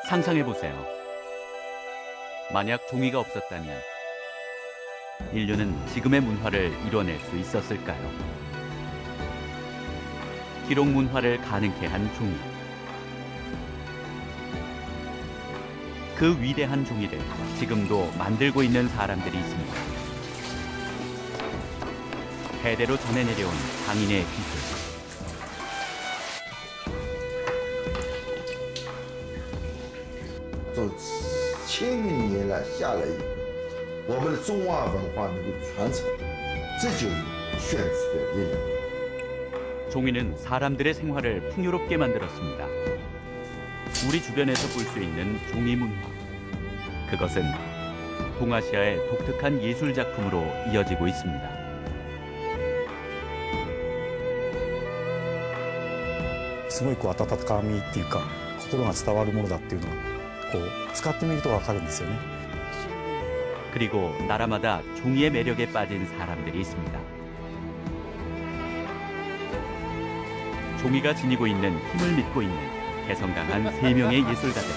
상상해보세요. 만약 종이가 없었다면 인류는 지금의 문화를 이뤄낼 수 있었을까요? 기록 문화를 가능케 한 종이. 그 위대한 종이를 지금도 만들고 있는 사람들이 있습니다. 대대로 전해내려온 장인의 기술. 这千余年来下来，我们的中华文化能够传承，这就有炫词的意义。 종이는 사람들의 생활을 풍요롭게 만들었습니다. 우리 주변에서 볼 수 있는 종이 문화. 그것은 동아시아의 독특한 예술 작품으로 이어지고 있습니다. すごい温かみっていうか心が伝わるものだっていうのがこう使ってみると分かるんですよね. 그리고 나라마다 종이의 매력에 빠진 사람들이 있습니다. 종이가 지니고 있는 힘을 믿고 있는 개성 강한 3명의 예술가들.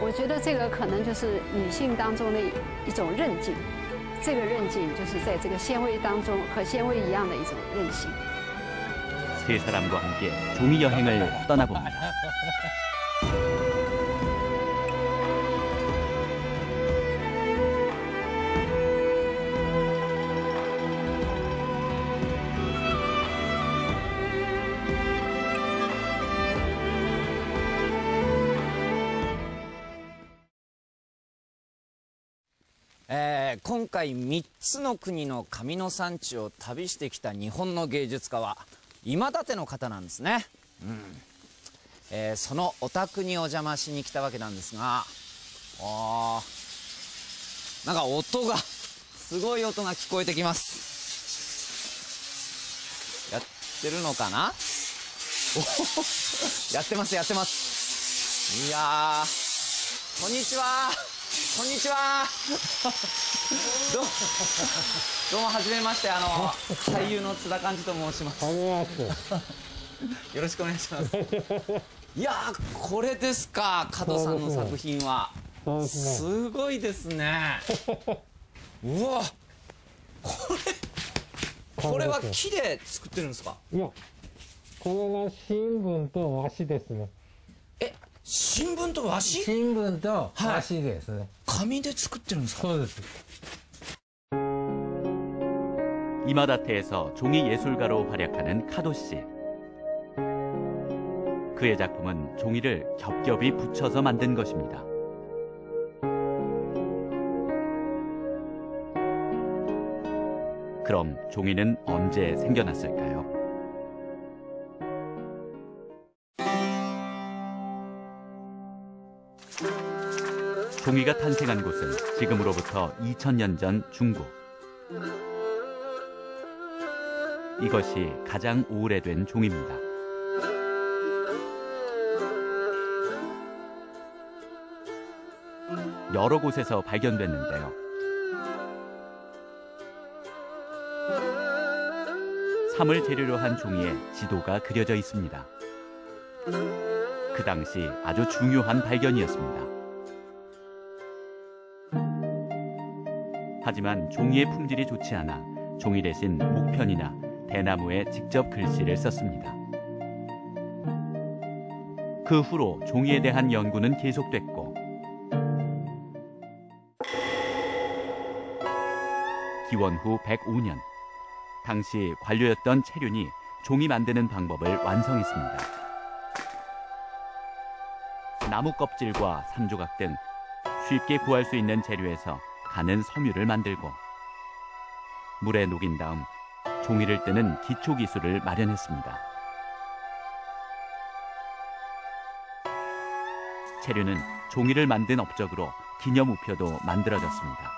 我觉得这个可能就是女性当中的一种韧劲，这个韧劲就是在这个纤维当中和纤维一样的一种韧性。 세 사람과 함께 종이 여행을 떠나봅니다. 에, 今回3つの国の紙の産地を旅してきた日本の芸術家は今立の方なんですね。そのお宅にお邪魔しに来たわけなんですが、なんか音がすごい音が聞こえてきます。やってるのかな？やってますやってます。いやー、こんにちは。こんにちは。どうもはじめまして、俳優の津田寛治と申します。よろしくお願いします。いやー、これですか、加藤さんの作品は。すごいですね。うわ、これは木で作ってるんですか？いや、これが新聞と和紙ですね。え、新聞と和紙？新聞と和紙ですね。紙で作ってるんですか？そうです。 이마다테에서 종이 예술가로 활약하는 카도 씨. 그의 작품은 종이를 겹겹이 붙여서 만든 것입니다. 그럼 종이는 언제 생겨났을까요? 종이가 탄생한 곳은 지금으로부터 2000년 전 중국. 이것이 가장 오래된 종입니다. 여러 곳에서 발견됐는데요. 삼을 재료로 한 종이에 지도가 그려져 있습니다. 그 당시 아주 중요한 발견이었습니다. 하지만 종이의 품질이 좋지 않아 종이 대신 목편이나 대나무에 직접 글씨를 썼습니다. 그 후로 종이에 대한 연구는 계속됐고 기원 후 105년 당시 관료였던 채륜이 종이 만드는 방법을 완성했습니다. 나무 껍질과 산조각 등 쉽게 구할 수 있는 재료에서 가는 섬유를 만들고 물에 녹인 다음 종이를 뜨는 기초 기술을 마련했습니다. 채류는 종이를 만든 업적으로 기념우표도 만들어졌습니다.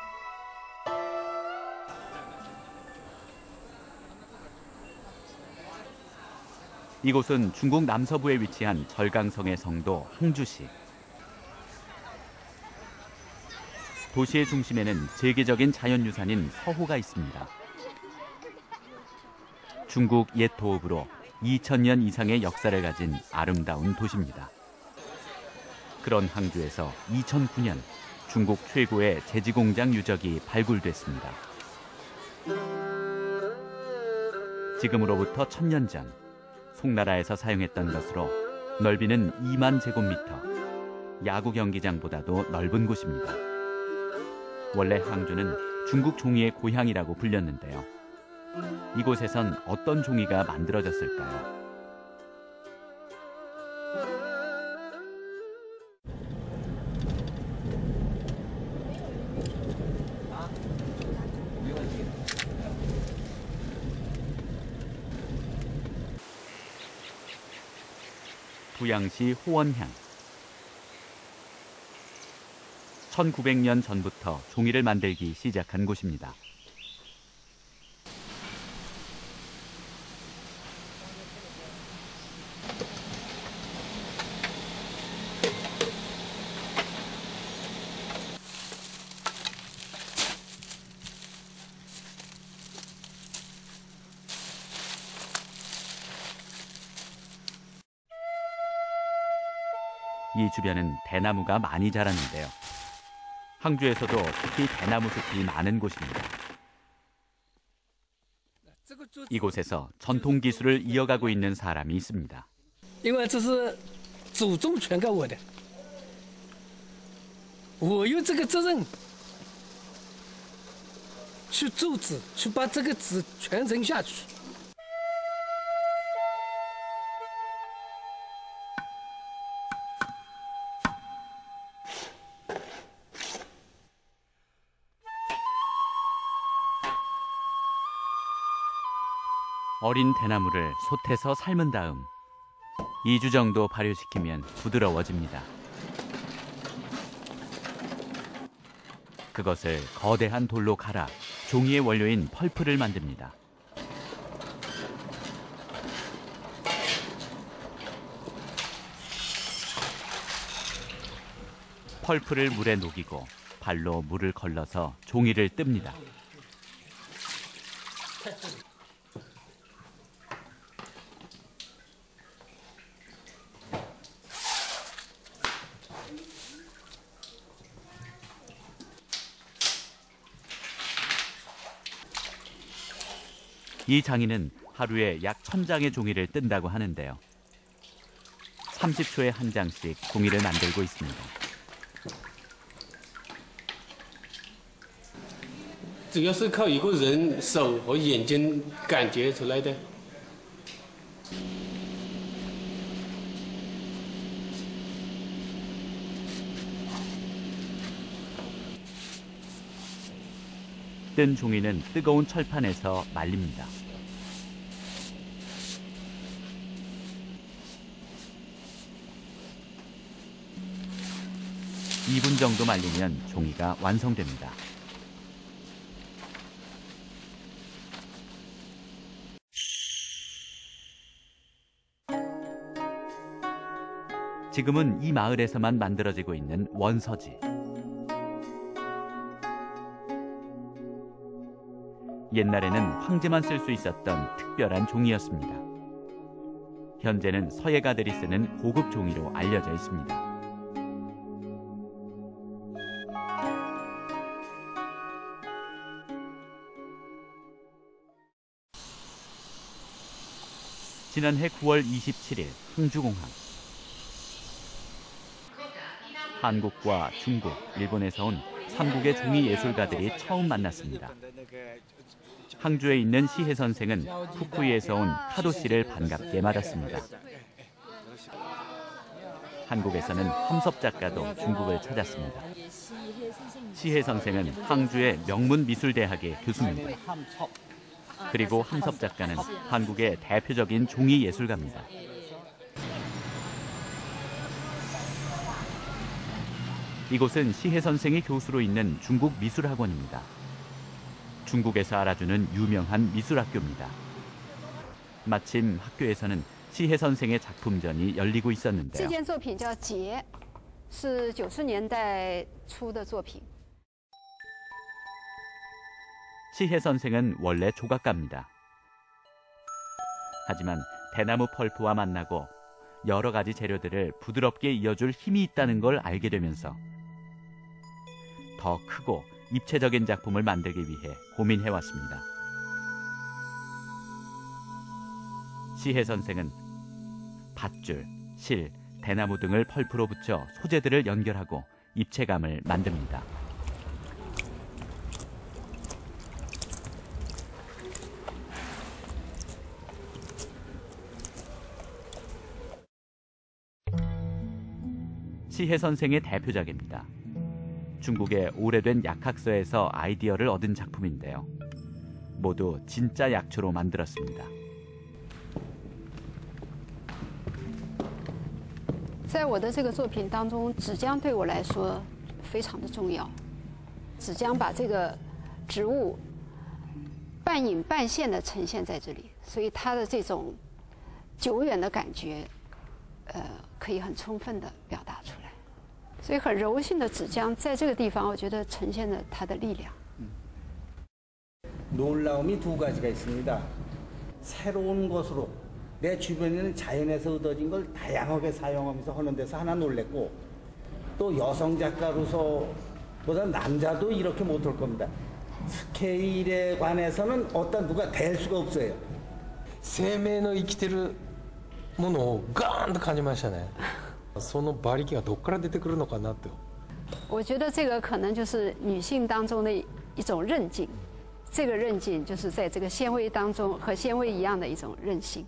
이곳은 중국 남서부에 위치한 절강성의 성도 항주시. 도시의 중심에는 세계적인 자연유산인 서호가 있습니다. 중국 옛 도읍으로 2000년 이상의 역사를 가진 아름다운 도시입니다. 그런 항주에서 2009년 중국 최고의 제지공장 유적이 발굴됐습니다. 지금으로부터 1000년 전 송나라에서 사용했던 것으로 넓이는 2만 제곱미터, 야구 경기장보다도 넓은 곳입니다. 원래 항주는 중국 종이의 고향이라고 불렸는데요. 이곳에선 어떤 종이가 만들어졌을까요? 부양시 호원향. 1900년 전부터 종이를 만들기 시작한 곳입니다. 이 주변은 대나무가 많이 자랐는데요. 항주에서도 특히 대나무 숲이 많은 곳입니다. 이곳에서 전통 기술을 이어가고 있는 사람이 있습니다. 因为这是祖宗传给我的，我有这个责任去组织，去把这个纸传承下去。 어린 대나무를 솥에서 삶은 다음 2주 정도 발효시키면 부드러워집니다. 그것을 거대한 돌로 갈아 종이의 원료인 펄프를 만듭니다. 펄프를 물에 녹이고 발로 물을 걸러서 종이를 뜹니다. 이 장인은 하루에 약 1000장의 종이를 뜬다고 하는데요. 30초에 한 장씩 종이를 만들고 있습니다. 主要是靠一个人手和眼睛感觉出来的。 뜬 종이는 뜨거운 철판에서 말립니다. (2분) 정도 말리면 종이가 완성됩니다. 지금은 이 마을에서만 만들어지고 있는 원서지. 옛날에는 황제만 쓸 수 있었던 특별한 종이였습니다. 현재는 서예가들이 쓰는 고급 종이로 알려져 있습니다. 지난해 9월 27일 항주공항. 한국과 중국, 일본에서 온 3국의 종이 예술가들이 처음 만났습니다. 항주에 있는 시해 선생은 푸쿠이에서 온 카도 씨를 반갑게 맞았습니다. 한국에서는 함섭 작가도 중국을 찾았습니다. 시해 선생은 항주의 명문 미술대학의 교수입니다. 그리고 함섭 작가는 한국의 대표적인 종이 예술가입니다. 이곳은 시해 선생이 교수로 있는 중국 미술학원입니다. 중국에서 알아주는 유명한 미술학교입니다. 마침 학교에서는 시해 선생의 작품전이 열리고 있었는데요. 这件作品叫《结》，是90年代初的作品。 시해 선생은 원래 조각가입니다. 하지만 대나무 펄프와 만나고 여러 가지 재료들을 부드럽게 이어줄 힘이 있다는 걸 알게 되면서 더 크고 입체적인 작품을 만들기 위해 고민해왔습니다. 시해 선생은 밧줄, 실, 대나무 등을 펄프로 붙여 소재들을 연결하고 입체감을 만듭니다. 시해 선생의 대표작입니다. 중국의 오래된 약학서에서 아이디어를 얻은 작품인데요. 모두 진짜 약초로 만들었습니다. 在我的这个作品当中，纸浆对我来说非常的重要。纸浆把这个植物半隐半现的呈现在这里，所以它的这种久远的感觉，可以很充分的表达出来。所以很柔性的纸浆在这个地方，我觉得呈现了它的力量。 놀라움이 두 가지가 있습니다. 새로운 것으로 내 주변에 있는 자연에서 얻어진 걸 다양하게 사용하면서 하는 데서 하나 놀랬고, 또 여성 작가로서보다 남자도 이렇게 못할 겁니다. 스케일에 관해서는 어떤 누가 될 수가 없어요. 生命の生きてるものをガーンと感じましたね。その馬力がどこから出てくるのかなと。我觉得这个可能就是女性当中的一种韧劲，这个韧劲就是在这个纤维当中和纤维一样的一种韧性。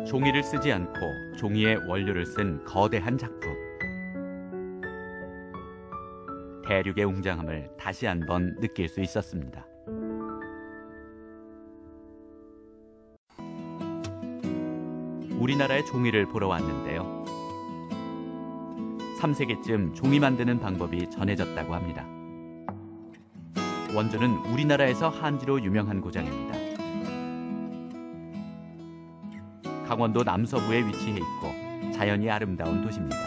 종이를 쓰지 않고 종이의 원료를 쓴 거대한 작품. 대륙의 웅장함을 다시 한번 느낄 수 있었습니다. 우리나라의 종이를 보러 왔는데요. 3세기쯤 종이 만드는 방법이 전해졌다고 합니다. 원주는 우리나라에서 한지로 유명한 고장입니다. 강원도 남서부에 위치해 있고 자연이 아름다운 도시입니다.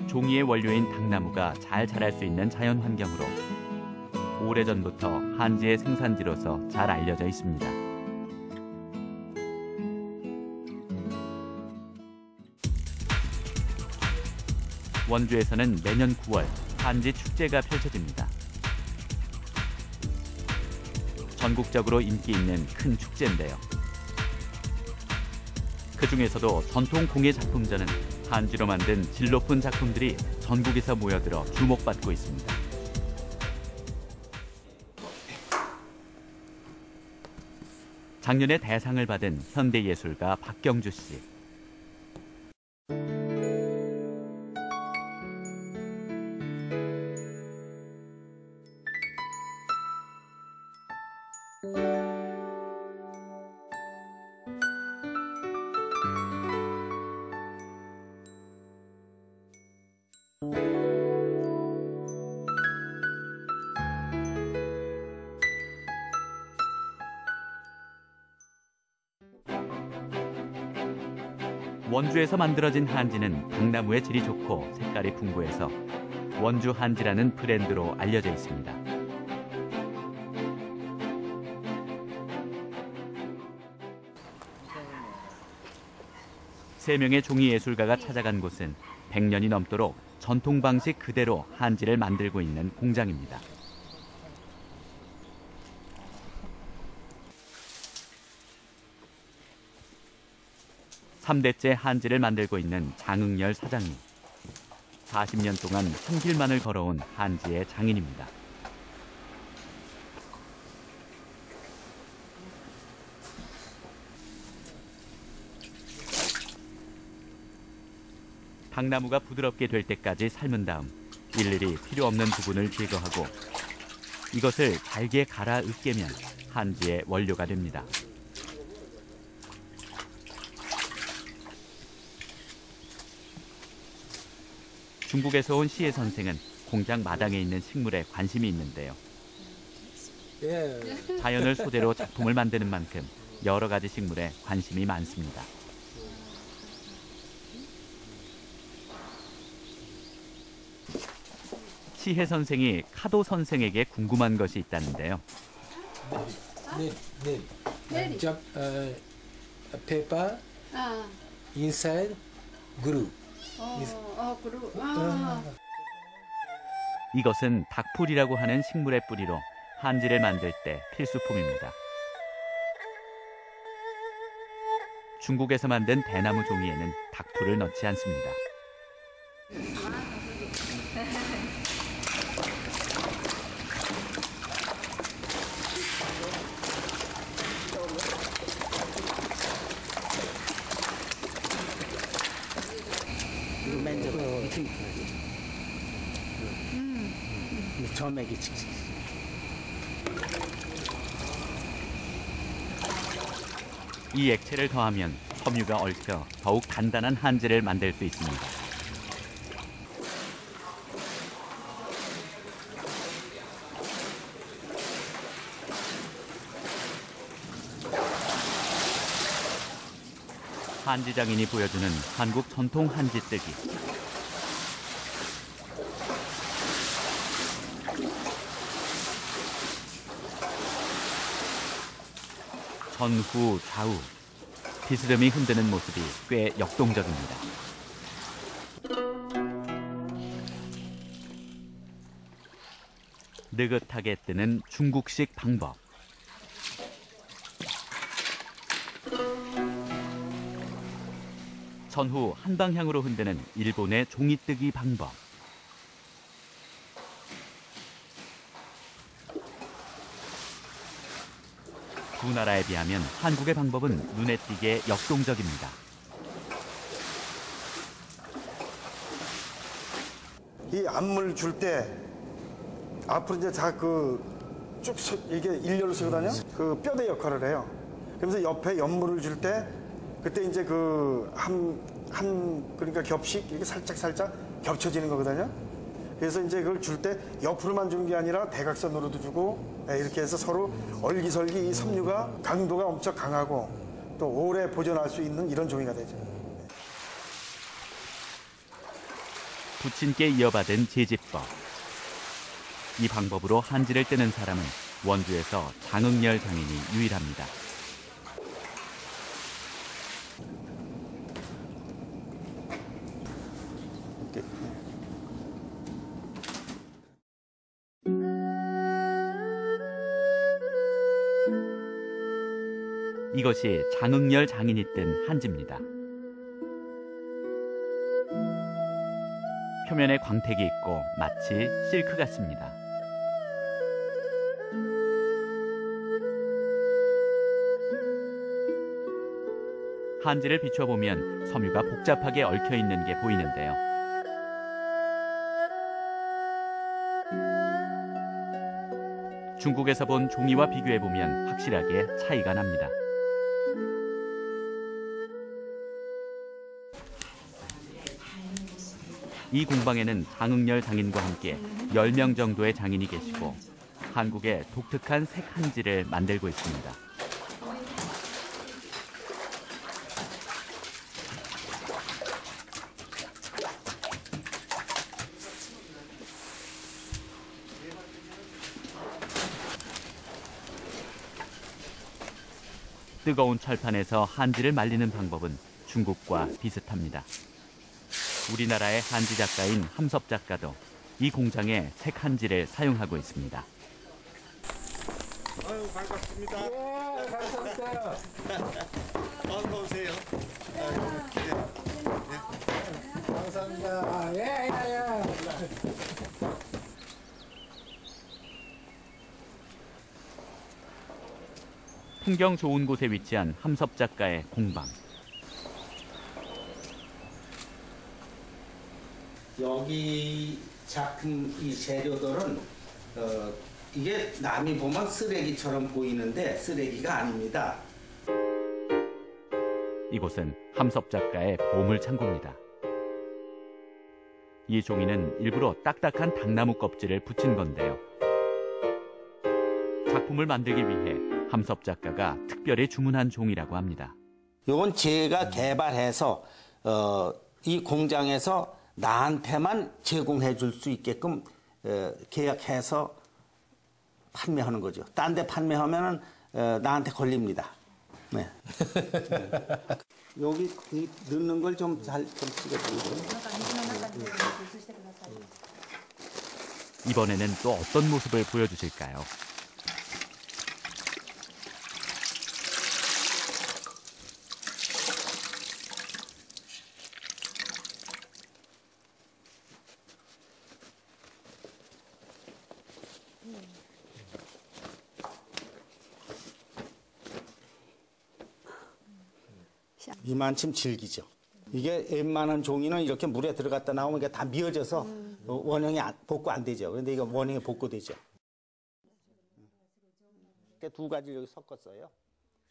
종이의 원료인 당나무가 잘 자랄 수 있는 자연 환경으로 오래전부터 한지의 생산지로서 잘 알려져 있습니다. 원주에서는 매년 9월 한지 축제가 펼쳐집니다. 전국적으로 인기 있는 큰 축제인데요. 그 중에서도 전통 공예 작품전은 한지로 만든 질 높은 작품들이 전국에서 모여들어 주목받고 있습니다. 작년에 대상을 받은 현대예술가 박경주 씨. 원주에서 만들어진 한지는 당나무의 질이 좋고 색깔이 풍부해서 원주 한지라는 브랜드로 알려져 있습니다. 세 명의 종이 예술가가 찾아간 곳은 100년이 넘도록 전통 방식 그대로 한지를 만들고 있는 공장입니다. (3대째) 한지를 만들고 있는 장응열 사장님. 40년 동안 한 길만을 걸어온 한지의 장인입니다. 당나무가 부드럽게 될 때까지 삶은 다음 일일이 필요 없는 부분을 제거하고 이것을 잘게 갈아 으깨면 한지의 원료가 됩니다. 중국에서 온 시혜 선생은 공장 마당에 있는 식물에 관심이 있는데요. 자연을 소재로 작품을 만드는 만큼 여러 가지 식물에 관심이 많습니다. 시혜 선생이 카도 선생에게 궁금한 것이 있다는데요. 네. 페이퍼 inside glue. 그루. 이것은 닭풀이라고 하는 식물의 뿌리로 한지를 만들 때 필수품입니다. 중국에서 만든 대나무 종이에는 닭풀을 넣지 않습니다. 이 액체를 더하면 섬유가 얽혀 더욱 단단한 한지를 만들 수 있습니다. 한지 장인이 보여주는 한국 전통 한지 뜨기. 전후 좌우 비스듬히 흔드는 모습이 꽤 역동적입니다. 느긋하게 뜨는 중국식 방법. 전후 한 방향으로 흔드는 일본의 종이뜨기 방법. 두 나라에 비하면 한국의 방법은 눈에 띄게 역동적입니다. 이 안물 줄 때 앞으로 이제 다 쭉 이게 일렬로 서거든요. 그 뼈대 역할을 해요. 그러면서 옆에 연물을 줄 때 그때 이제 그러니까 겹씩 이렇게 살짝 겹쳐지는 거거든요. 그래서 이제 그걸 줄 때 옆으로만 주는 게 아니라 대각선으로도 주고 이렇게 해서 서로 얼기설기 이 섬유가 강도가 엄청 강하고 또 오래 보존할 수 있는 이런 종이가 되죠. 부친께 이어받은 제지법. 이 방법으로 한지를 뜨는 사람은 원주에서 장응열 장인이 유일합니다. 이것이 장응열 장인이 뜬 한지입니다. 표면에 광택이 있고 마치 실크 같습니다. 한지를 비춰보면 섬유가 복잡하게 얽혀 있는 게 보이는데요. 중국에서 본 종이와 비교해보면 확실하게 차이가 납니다. 이 공방에는 장응열 장인과 함께 10명 정도의 장인이 계시고 한국의 독특한 색 한지를 만들고 있습니다. 뜨거운 철판에서 한지를 말리는 방법은 중국과 비슷합니다. 우리나라의 한지 작가인 함섭 작가도 이 공장에 색 한지를 사용하고 있습니다. 아유, 반갑습니다. 예, 반갑습니다. 어서 오세요. 기대. 예. 감사합니다. 예. 풍경 좋은 곳에 위치한 함섭 작가의 공방. 여기 작품 이 재료들은 이게 남이 보면 쓰레기처럼 보이는데 쓰레기가 아닙니다. 이곳은 함섭 작가의 보물 창고입니다. 이 종이는 일부러 딱딱한 당나무 껍질을 붙인 건데요. 작품을 만들기 위해 함섭 작가가 특별히 주문한 종이라고 합니다. 이건 제가 개발해서 이 공장에서 나한테만 제공해 줄 수 있게끔 계약해서 판매하는 거죠. 딴 데 판매하면은 나한테 걸립니다. 네. 여기 넣는 걸 좀 잘 좀 찍어주세요. 이번에는 또 어떤 모습을 보여주실까요? 이만큼 질기죠. 이게 웬만한 종이는 이렇게 물에 들어갔다 나오면 이게 다 미어져서 원형이 복구 안 되죠. 그런데 이거 원형이 복구되죠. 두 가지 여기 섞었어요.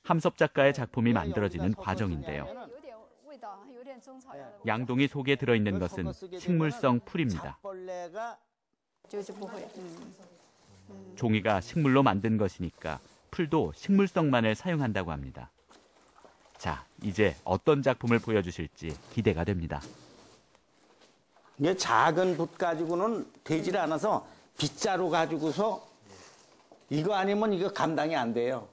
함섭 작가의 작품이 만들어지는 과정인데요. 양동이 속에 들어있는 것은 식물성 풀입니다. 종이가 식물로 만든 것이니까 풀도 식물성만을 사용한다고 합니다. 자, 이제 어떤 작품을 보여주실지 기대가 됩니다. 이게 작은 붓 가지고는 되질 않아서 빗자루 가지고서 이거 아니면 이거 감당이 안 돼요.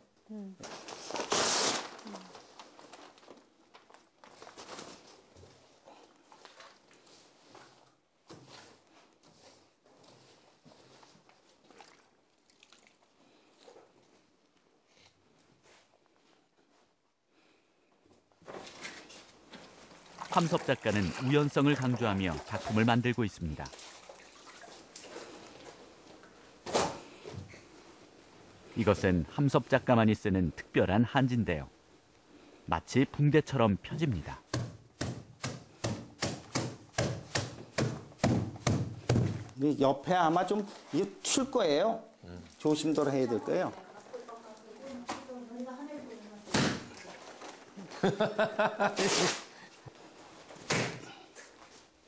함섭 작가는 우연성을 강조하며 작품을 만들고 있습니다. 이것은 함섭 작가만이 쓰는 특별한 한지인데요. 마치 붕대처럼 펴집니다. 옆에 아마 좀 이게 튈 거예요. 조심도로 해야 될 거예요.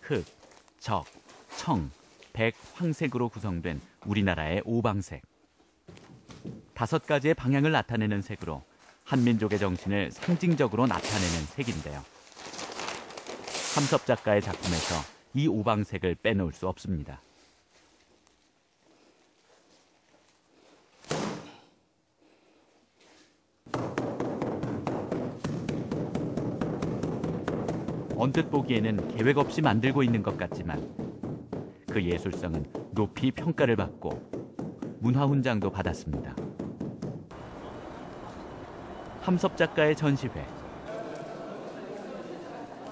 흑, 적, 청, 백, 황색으로 구성된 우리나라의 오방색. 5가지의 방향을 나타내는 색으로 한민족의 정신을 상징적으로 나타내는 색인데요. 함섭 작가의 작품에서 이 오방색을 빼놓을 수 없습니다. 언뜻 보기에는 계획 없이 만들고 있는 것 같지만 그 예술성은 높이 평가를 받고 문화훈장도 받았습니다. 함섭 작가의 전시회.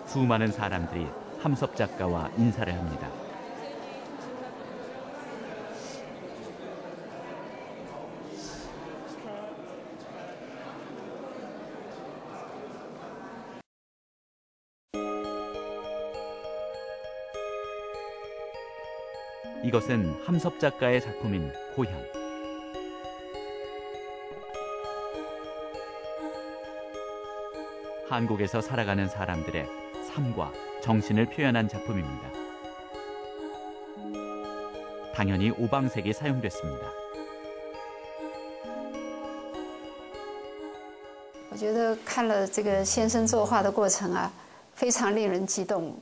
수많은 사람들이 함섭 작가와 인사를 합니다. 이것은 함섭 작가의 작품인 고현. 한국에서 살아가는 사람들의 삶과 정신을 표현한 작품입니다. 당연히 오방색이 사용됐습니다. 我觉得看了这个先生作画的过程啊，非常令人激动，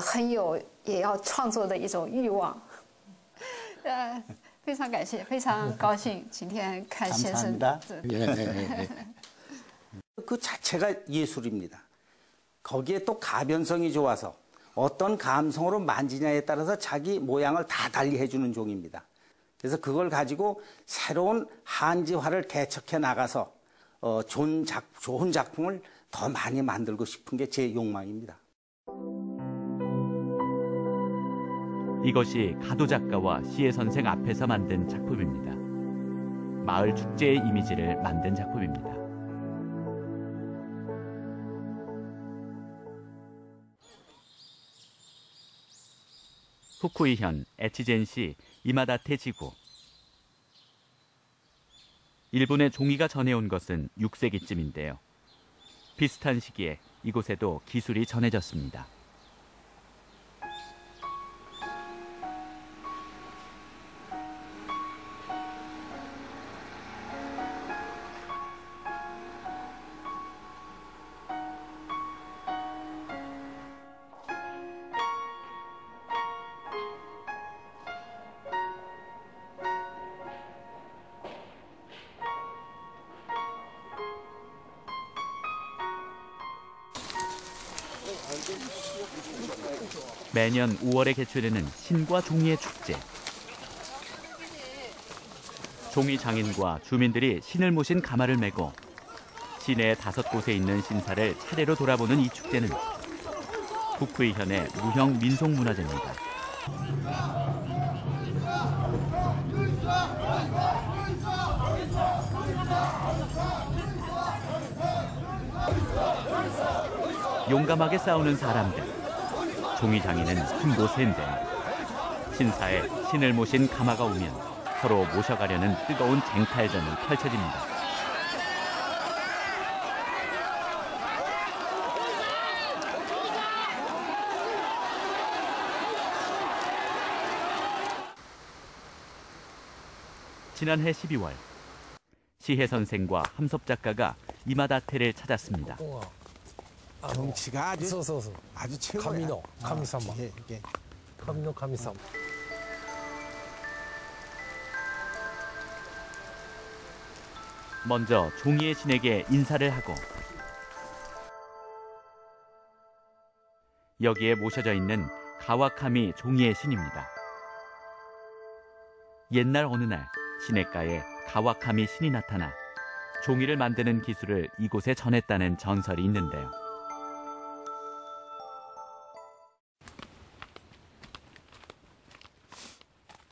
很有也要创作的一种欲望。非常感谢，非常高兴今天看先生。 그 자체가 예술입니다. 거기에 또 가변성이 좋아서 어떤 감성으로 만지냐에 따라서 자기 모양을 다 달리 해주는 종입니다. 그래서 그걸 가지고 새로운 한지화를 개척해 나가서 좋은 작품을 더 많이 만들고 싶은 게 제 욕망입니다. 이것이 가도 작가와 시혜 선생 앞에서 만든 작품입니다. 마을 축제의 이미지를 만든 작품입니다. 후쿠이현 에치젠시 이마다테 지구. 일본에 종이가 전해온 것은 6세기쯤인데요. 비슷한 시기에 이곳에도 기술이 전해졌습니다. 매년 5월에 개최되는 신과 종이의 축제. 종이 장인과 주민들이 신을 모신 가마를 메고 시내 5곳에 있는 신사를 차례로 돌아보는 이 축제는 북후이현의 무형 민속문화재입니다. 용감하게 싸우는 사람들, 종이 장인은 흥보세인데 신사에 신을 모신 가마가 오면 서로 모셔가려는 뜨거운 쟁탈전이 펼쳐집니다. 지난해 12월, 시혜 선생과 함섭 작가가 이마다테를 찾았습니다. 경치가 아주 최고야. 가미사마. 가미노 가미사마. 먼저 종이의 신에게 인사를 하고 여기에 모셔져 있는 가와카미 종이의 신입니다. 옛날 어느 날 시냇가에 가와카미 신이 나타나 종이를 만드는 기술을 이곳에 전했다는 전설이 있는데요.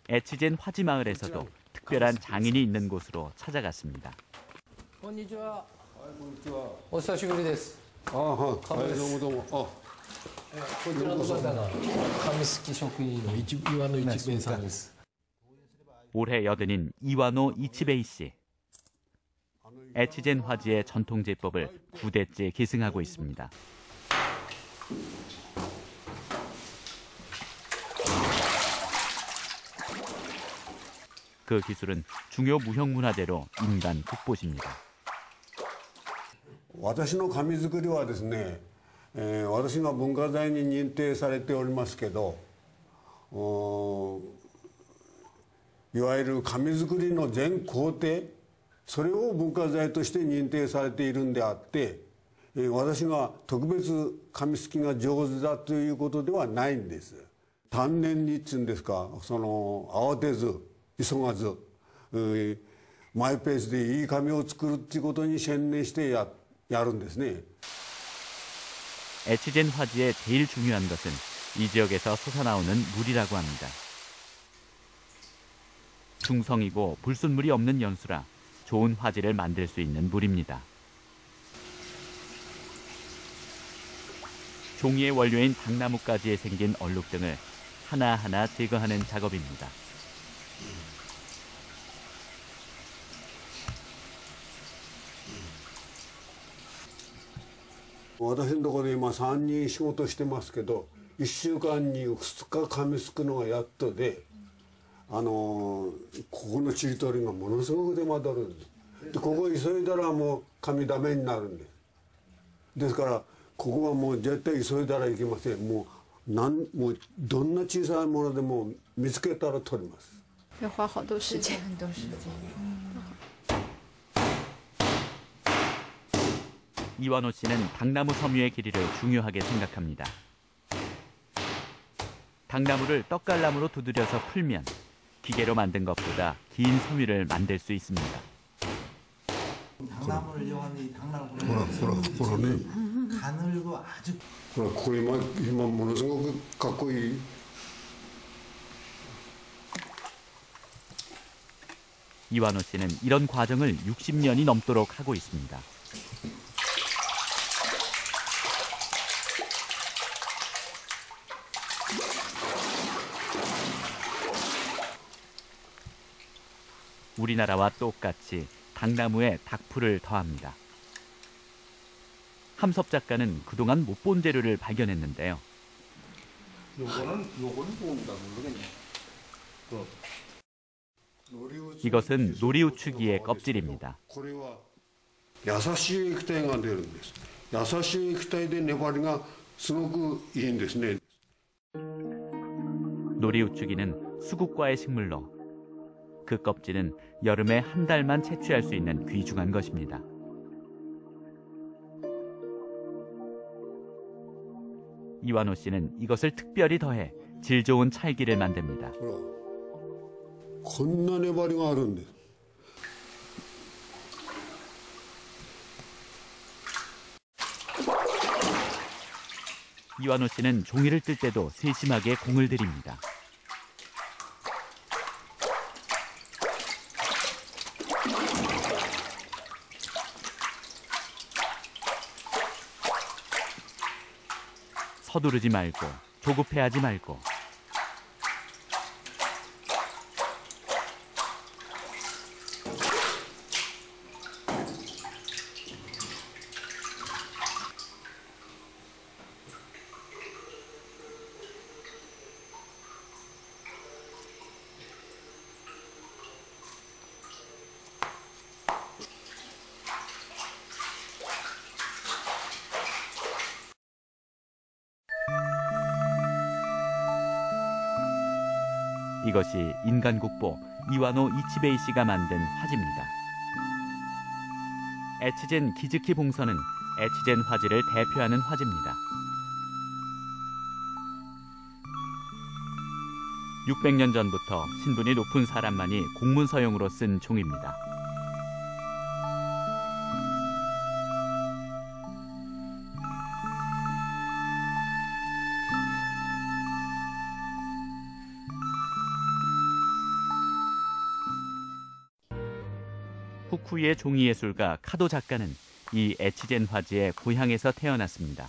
에치젠 화지마을에서도 특별한 장인이 있는 곳으로 찾아갔습니다. こんにちは。お久しぶりです。どうもどうも。こちらの方が紙すき職人の岩野一兵衛さんです。 올해 여든인 이와노 이치베이 씨. 에치젠 화지의 전통 제법을 9대째 계승하고 있습니다. 그 기술은 중요 무형문화재로 인간 국보십니다. 私の紙作りはですね、私が文化財に認定されておりますけど、いわゆる紙作りの全工程、それを文化財として認定されているんであって、私が特別紙すきが上手だということではないんです。丹念にっていうんですか、慌てず急がず、マイペースでいい紙を作るっていうことに専念してやるんですね。 에치젠 화지의 제일 중요한 것은 이 지역에서 솟아나오는 물이라고 합니다. 중성이고 불순물이 없는 연수라 좋은 화지를 만들 수 있는 물입니다. 종이의 원료인 당나무가지에 생긴 얼룩 등을 하나하나 제거하는 작업입니다.私のところで今3人仕事してますけど、1週間に2日紙すくのがやっとで、ここのちりとりがものすごく手間取るんです。でここ急いだらもう紙ダメになるんです。ですからここはもう絶対急いだらいけません。もうどんな小さいものでも見つけたら取ります。要花好多时间。 이완호 씨는 당나무 섬유의 길이를 중요하게 생각합니다. 당나무를 떡갈나무로 두드려서 풀면 기계로 만든 것보다 긴 섬유를 만들 수 있습니다. 당나무를 이용한 이 당나무를 가늘고 아주 고기만 모노스고 갖고 이 이완호 씨는 이런 과정을 60년이 넘도록 하고 있습니다. 우리나라와 똑같이 당나무에 닥풀을 더합니다. 함섭 작가는 그동안 못 본 재료를 발견했는데요. 요거는 뭔가 모르겠네. 이것은 노리우추기의 껍질입니다. 優しい液体が出るんです。優しい液体で粘りがすごくいいんですね。 노리우추기는 수국과의 식물로 그 껍질은 여름에 한 달만 채취할 수 있는 귀중한 것입니다. 이완호 씨는 이것을 특별히 더해 질 좋은 찰기를 만듭니다. こんな粘りがあるんです。 이완호 씨는 종이를 뜰 때도 세심하게 공을 들입니다. 서두르지 말고 조급해하지 말고 이것이 인간국보 이완호 이치베이 씨가 만든 화지입니다. 에치젠 기즈키 봉서는 에치젠 화지를 대표하는 화지입니다. 600년 전부터 신분이 높은 사람만이 공문서용으로 쓴 종입니다. 후쿠이의 종이예술가 카도 작가는 이 에치젠 화지의 고향에서 태어났습니다.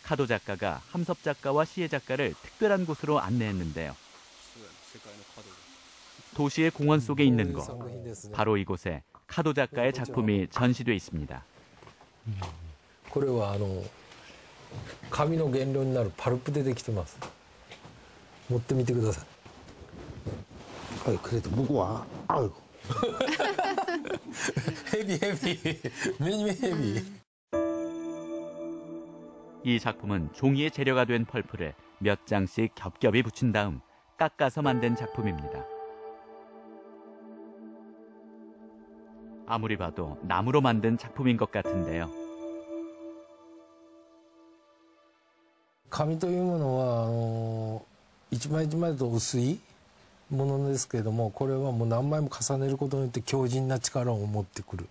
카도 작가가 함섭 작가와 시에 작가를 특별한 곳으로 안내했는데요. 도시의 공원 속에 있는 곳, 바로 이곳에 카도 작가의 작품이 전시돼 있습니다. これは紙の原料になるパルプでできてます。持ってみてください。 아유, 그래도 무거워. 아이고. 헤비. 매니 헤비. 이 작품은 종이의 재료가 된 펄프를 몇 장씩 겹겹이 붙인 다음 깎아서 만든 작품입니다. 아무리 봐도 나무로 만든 작품인 것 같은데요. 紙というものは一枚一枚と薄いものですけれども、これはもう何枚も重ねることによって強靭な力を持ってくる。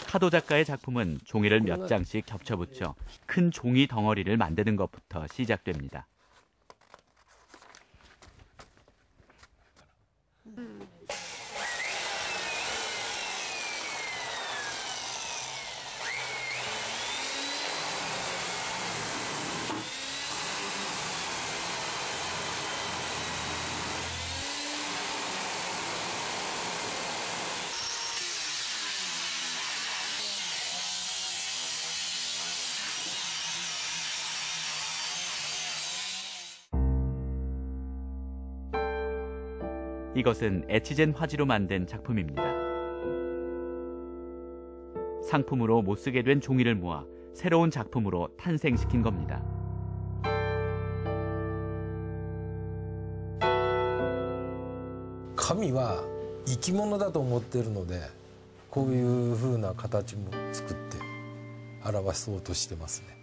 카도 작가의 작품은 종이를 몇 장씩 겹쳐붙여 큰 종이 덩어리를 만드는 것부터 시작됩니다. 이것은 에치젠 화지로 만든 작품입니다. 상품으로 못 쓰게 된 종이를 모아 새로운 작품으로 탄생시킨 겁니다.紙は生き物だと思っているので、こういう風な形も作って表そうとしてますね.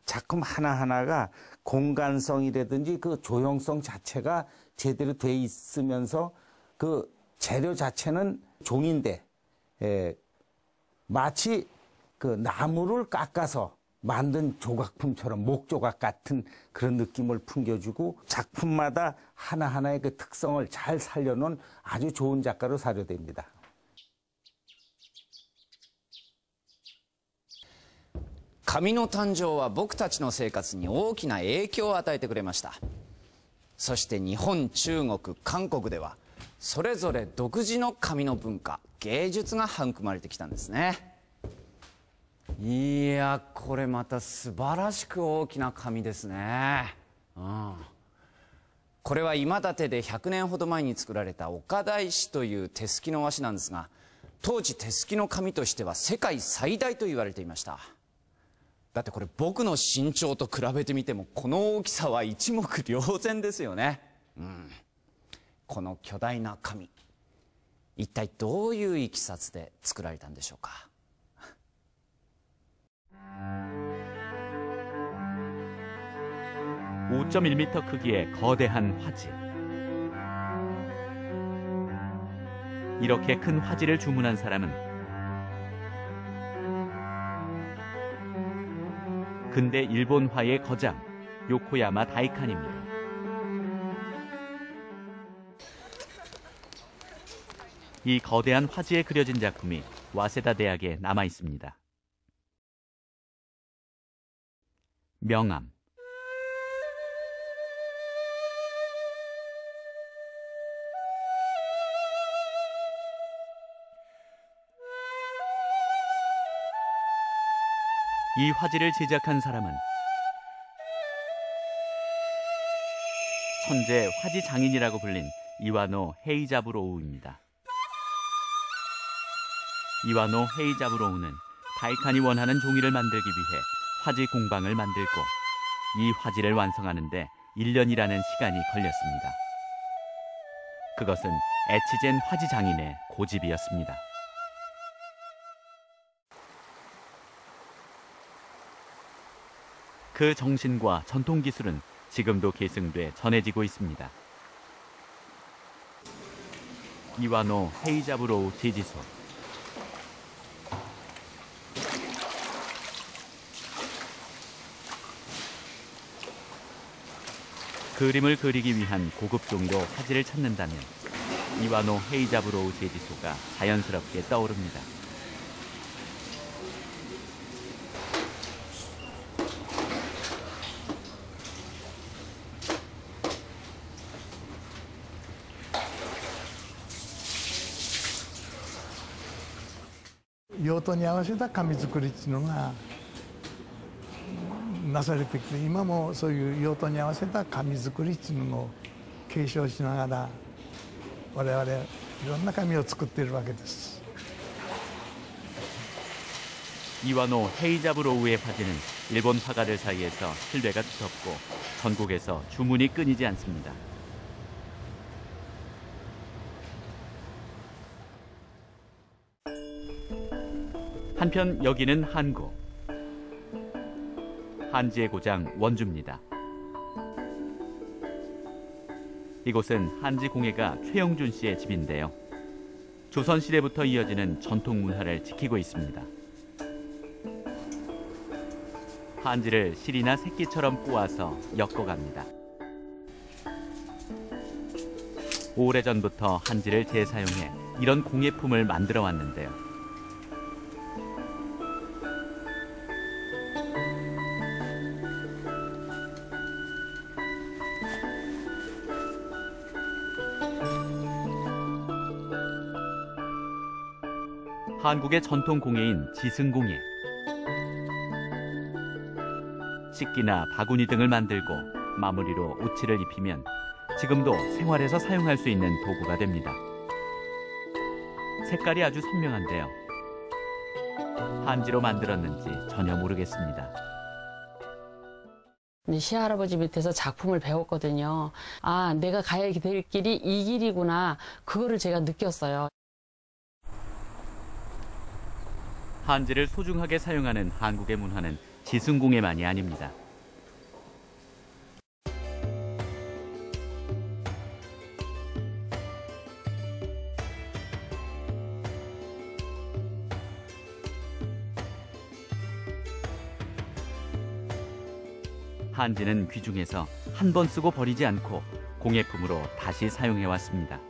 작품 하나하나가 공간성이라든지 그 조형성 자체가 제대로 돼 있으면서 그 재료 자체는 종인데 마치 그 나무를 깎아서 만든 조각품처럼 목조각 같은 그런 느낌을 풍겨주고 작품마다 하나하나의 그 특성을 잘 살려놓은 아주 좋은 작가로 사료됩니다. 紙の誕生は僕たちの生活に大きな影響を与えてくれました。そして日本、中国、韓国ではそれぞれ独自の紙の文化、芸術が育まれてきたんですね。いや、これまた素晴らしく大きな紙ですね。これは今立で100年ほど前に作られた岡田石という手すきの和紙なんですが、当時手すきの紙としては世界最大と言われていました。だってこれ僕の身長と比べてみてもこの大きさは一目瞭然ですよね。この巨大な紙、一体どういういきさつで作られたんでしょうか。5.1m 크기의 거대한 화질. 이렇게 큰 화질을 주문한 사람은 근대 일본화의 거장 요코야마 다이칸입니다. 이 거대한 화지에 그려진 작품이 와세다 대학에 남아 있습니다. 명암. 이 화지를 제작한 사람은 천재 화지 장인이라고 불린 이와노 헤이자부로우입니다. 이와노 헤이자부로우는 다이칸이 원하는 종이를 만들기 위해 화지 공방을 만들고 이 화지를 완성하는 데 1년이라는 시간이 걸렸습니다. 그것은 에치젠 화지 장인의 고집이었습니다. 그 정신과 전통 기술은 지금도 계승돼 전해지고 있습니다. 이와노 헤이자부로우 지지소. 그림을 그리기 위한 고급 종이로 화지를 찾는다면 이와노 헤이자부로우 제지소가 자연스럽게 떠오릅니다.用途に合わせた紙作りっていうのがなされてきて、今もそういう用途に合わせた紙作りっていうのを継承しながら我々いろんな紙を作っているわけです。 이와노 헤이자부로우의 화지는 일본 화가들 사이에서 신뢰가 두텁고 전국에서 주문이 끊이지 않습니다. 한편 여기는 한국. 한지의 고장 원주입니다. 이곳은 한지 공예가 최영준 씨의 집인데요. 조선시대부터 이어지는 전통 문화를 지키고 있습니다. 한지를 실이나 새끼처럼 꼬아서 엮어갑니다. 오래전부터 한지를 재사용해 이런 공예품을 만들어 왔는데요. 한국의 전통 공예인 지승공예. 식기나 바구니 등을 만들고 마무리로 오치를 입히면 지금도 생활에서 사용할 수 있는 도구가 됩니다. 색깔이 아주 선명한데요. 한지로 만들었는지 전혀 모르겠습니다. 시할아버지 밑에서 작품을 배웠거든요. 아, 내가 가야 될 길이 이 길이구나. 그거를 제가 느꼈어요. 한지를 소중하게 사용하는 한국의 문화는 지승공예만이 아닙니다. 한지는 귀중해서 한 번 쓰고 버리지 않고 공예품으로 다시 사용해왔습니다.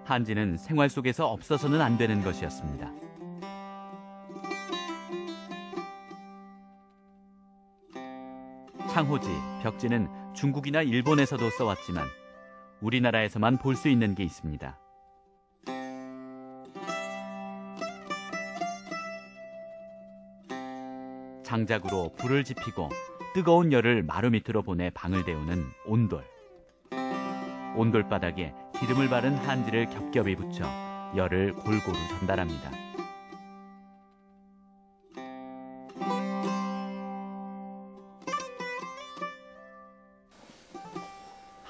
한지는 생활 속에서 없어서는 안 되는 것이었습니다. 창호지, 벽지는 중국이나 일본에서도 써왔지만 우리나라에서만 볼 수 있는 게 있습니다. 장작으로 불을 지피고 뜨거운 열을 마루 밑으로 보내 방을 데우는 온돌. 온돌바닥에 기름을 바른 한지를 겹겹이 붙여 열을 골고루 전달합니다.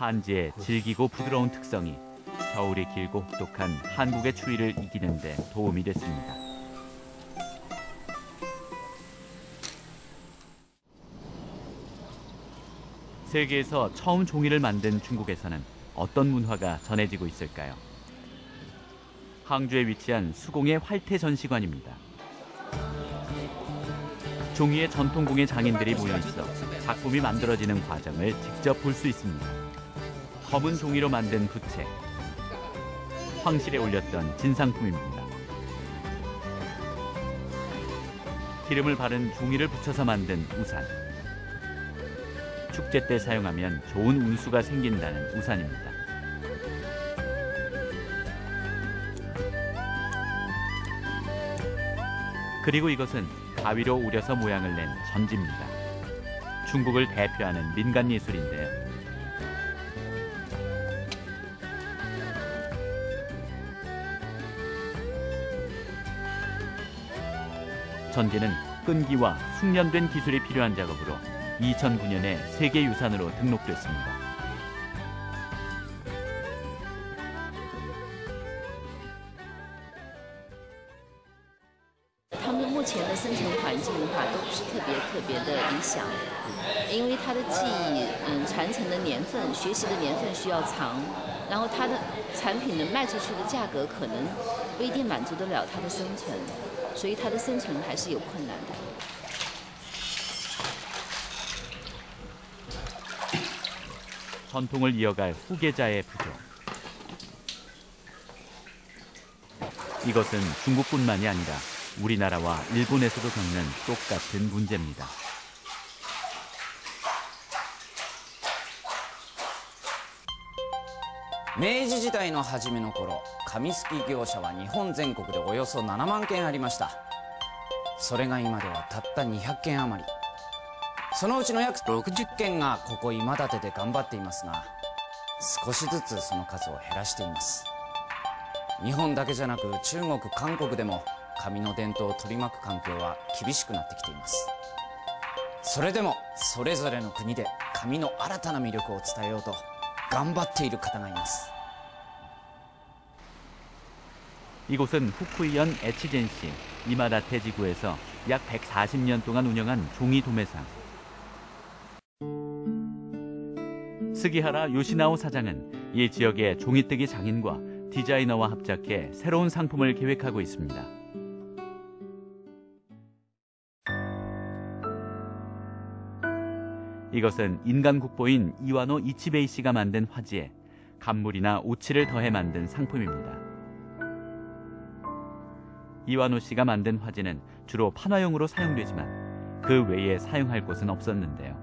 한지의 질기고 부드러운 특성이 겨울이 길고 혹독한 한국의 추위를 이기는 데 도움이 됐습니다. 세계에서 처음 종이를 만든 중국에서는 어떤 문화가 전해지고 있을까요? 항주에 위치한 수공예 활태전시관입니다. 종이의 전통공예 장인들이 모여있어 작품이 만들어지는 과정을 직접 볼 수 있습니다. 검은 종이로 만든 부채, 황실에 올렸던 진상품입니다. 기름을 바른 종이를 붙여서 만든 우산. 축제 때 사용하면 좋은 운수가 생긴다는 우산입니다. 그리고 이것은 가위로 우려서 모양을 낸 전지입니다. 중국을 대표하는 민간 예술인데요. 전지는 끈기와 숙련된 기술이 필요한 작업으로 2009년에 세계유산으로 등록됐습니다. 目前的生存环境的话，都不是特别的理想，因为它的技艺，传承的年份、学习的年份需要长，然后它的产品的卖出去的价格可能不一定满足得了它的生存，所以它的生存还是有困难的。 전통을 이어갈 후계자의 부족. 이것은 중국뿐만이 아니라 우리나라와 일본에서도 겪는 똑같은 문제입니다. 메이지時代の初めの頃、紙すき業者は日本全国でおよそ7万件ありました。それが今ではたった200件余り。 そのうちの約60件がここ今立で頑張っていますが、少しずつその数を減らしています。日本だけじゃなく中国、韓国でも紙の伝統を取り巻く環境は厳しくなってきています。それでもそれぞれの国で紙の新たな魅力を伝えようと頑張っている方がいます。 이곳은 후쿠이현 에치젠시 이마다테 지구에서 약 140년 동안 운영한 종이 도매상. 스기하라 요시나오 사장은 이 지역의 종이뜨기 장인과 디자이너와 합작해 새로운 상품을 계획하고 있습니다. 이것은 인간 국보인 이와노 이치베이 씨가 만든 화지에 간물이나 오칠을 더해 만든 상품입니다. 이와노 씨가 만든 화지는 주로 판화용으로 사용되지만 그 외에 사용할 곳은 없었는데요.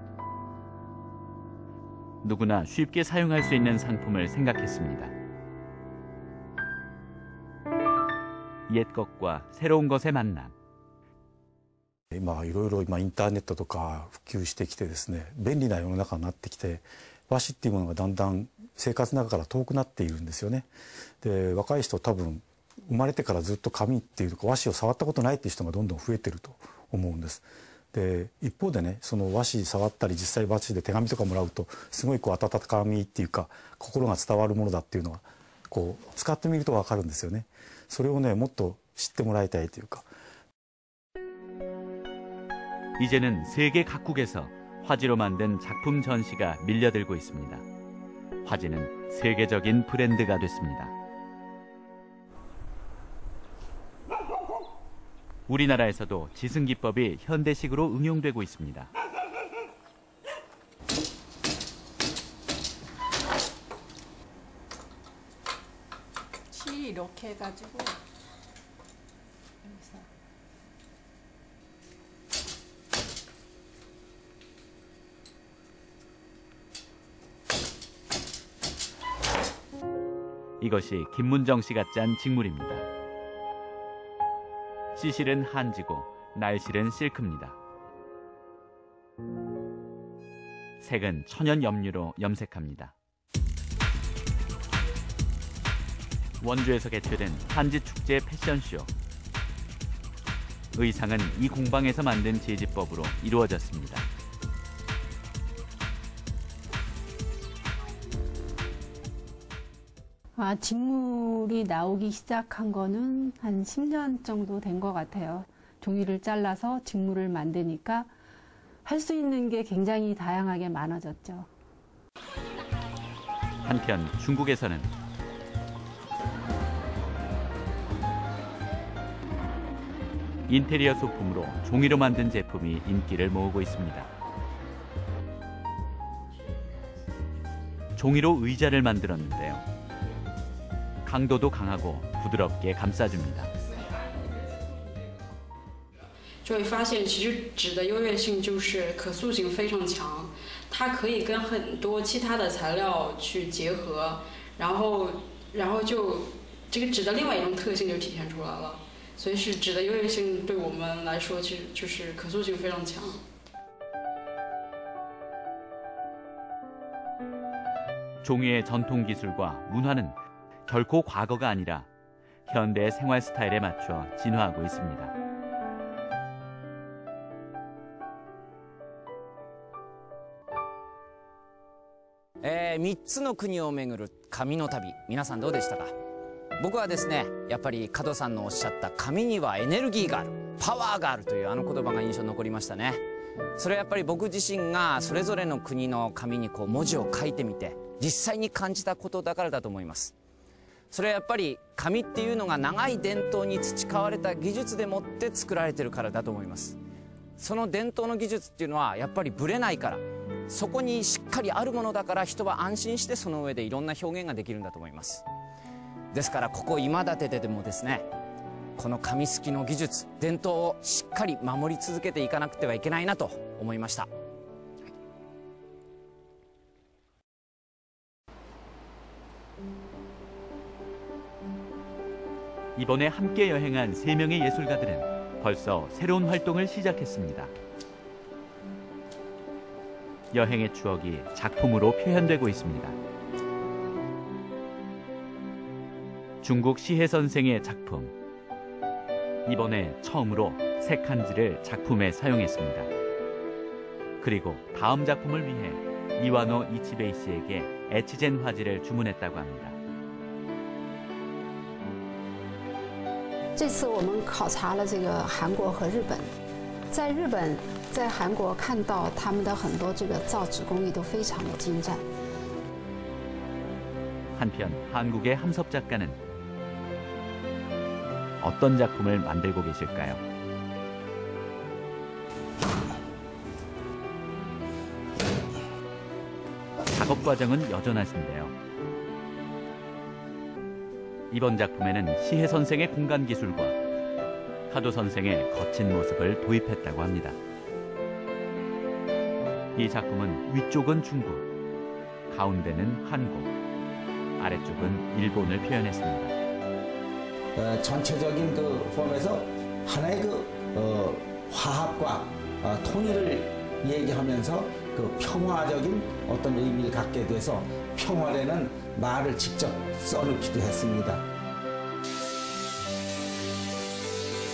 누구나 쉽게 사용할 수 있는 상품을 생각했습니다. 옛 것과 새로운 것의 만남. 今いろいろインターネットとか普及してきてですね、便利な世の中になってきて、和紙っていうものがだんだん生活の中から遠くなっているんですよね。で、若い人多分生まれてからずっと紙っていうか和紙を触ったことないっていう人がどんどん増えてると思うんです。で、一方でね、その和紙触ったり実際和紙で手紙とかもらうとすごい温かみっていうか心が伝わるものだっていうのが使ってみると分かるんですよね。それをね、もっと知ってもらいたいというか。 이제는 세계 각국에서 화지로 만든 작품 전시가 밀려들고 있습니다. 화지는 세계적인 브랜드가 됐습니다. 우리나라에서도 지승기법이 현대식으로 응용되고 있습니다. 치 이렇게 해가지고 여기서 이것이 김문정 씨가 짠 직물입니다. 씨실은 한지고 날실은 실크입니다. 색은 천연 염료로 염색합니다. 원주에서 개최된 한지축제 패션쇼. 의상은 이 공방에서 만든 제지법으로 이루어졌습니다. 직물이 나오기 시작한 거는 한 10년 정도 된 것 같아요. 종이를 잘라서 직물을 만드니까 할 수 있는 게 굉장히 다양하게 많아졌죠. 한편 중국에서는 인테리어 소품으로 종이로 만든 제품이 인기를 모으고 있습니다. 종이로 의자를 만들었는데요. 강도도 강하고 부드럽게 감싸줍니다. 就会发现，其实纸的优越性就是可塑性非常强，它可以跟很多其他的材料去结合，然后就这个纸的另外一种特性就体现出来了。所以是纸的优越性对我们来说，其实就是可塑性非常强。 종이의 전통 기술과 문화는 결코 과거가 아니라 현대의 생활 스타일에 맞춰 진화하고 있습니다. 3つの国を巡る紙の旅、皆さんどうでしたか？僕はですね、やっぱり加藤さんのおっしゃった紙にはエネルギーがある、パワーがあるというあの言葉が印象に残りましたね。それはやっぱり僕自身がそれぞれの国の紙にこう文字を書いてみて実際に感じたことだからだと思います。それはやっぱり紙っていうのが長い伝統に培われた技術でもって作られてるからだと思います。その伝統の技術っていうのはやっぱりぶれないから、そこにしっかりあるものだから人は安心してその上でいろんな表現ができるんだと思います。ですからここ今立でもですね、この紙すきの技術、伝統をしっかり守り続けていかなくてはいけないなと思いました。 이번에 함께 여행한 3명의 예술가들은 벌써 새로운 활동을 시작했습니다. 여행의 추억이 작품으로 표현되고 있습니다. 중국 시해 선생의 작품. 이번에 처음으로 색한지를 작품에 사용했습니다. 그리고 다음 작품을 위해 이와노 이치베이 씨에게 에치젠 화지를 주문했다고 합니다. 这次我们考察了这个韩国和日本，在日本、在韩国看到他们的很多这个造纸工艺都非常的精湛。 한편 한국의 함섭 작가는 어떤 작품을 만들고 계실까요? 작업 과정은 여전하신데요. 이번 작품에는 시해 선생의 공간 기술과 카도 선생의 거친 모습을 도입했다고 합니다. 이 작품은 위쪽은 중국, 가운데는 한국, 아래쪽은 일본을 표현했습니다. 전체적인 그 폼에서 하나의 화합과 통일을 얘기하면서 그 평화적인 어떤 의미를 갖게 돼서 평화라는 말을 직접 써놓기도 했습니다.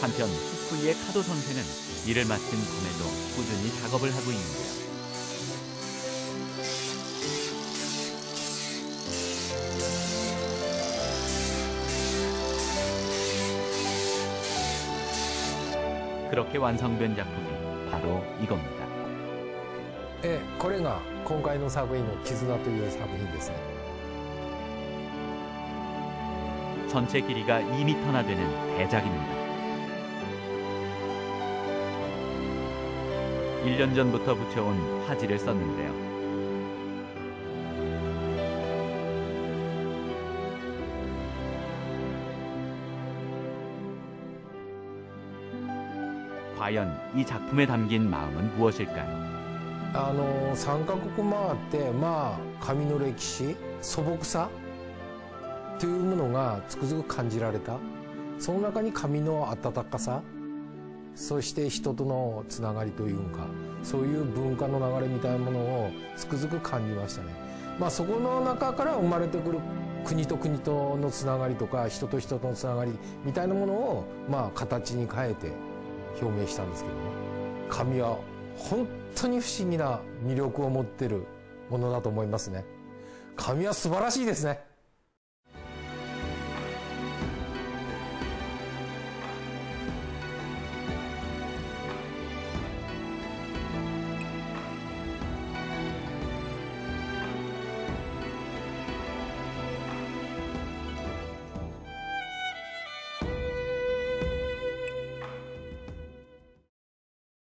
한편 후쿠이의 카도 선생은 일을 마친 밤에도 꾸준히 작업을 하고 있는데요. 그렇게 완성된 작품이 바로 이겁니다. これが今回の作品の絆という作品ですね。 전체 길이가 2m나 되는 대작입니다. 1년 전부터 붙여온 화지를 썼는데요. 과연 이 작품에 담긴 마음은 무엇일까요? 3カ国回って紙の歴史、素朴さというものがつくづく感じられた。その中に紙の温かさ、そして人とのつながりというか、そういう文化の流れみたいなものをつくづく感じましたね。そこの中から生まれてくる国と国とのつながりとか、人と人とのつながりみたいなものを形に変えて表明したんですけども、紙は本当に不思議な魅力を持っているものだと思いますね。紙は素晴らしいですね。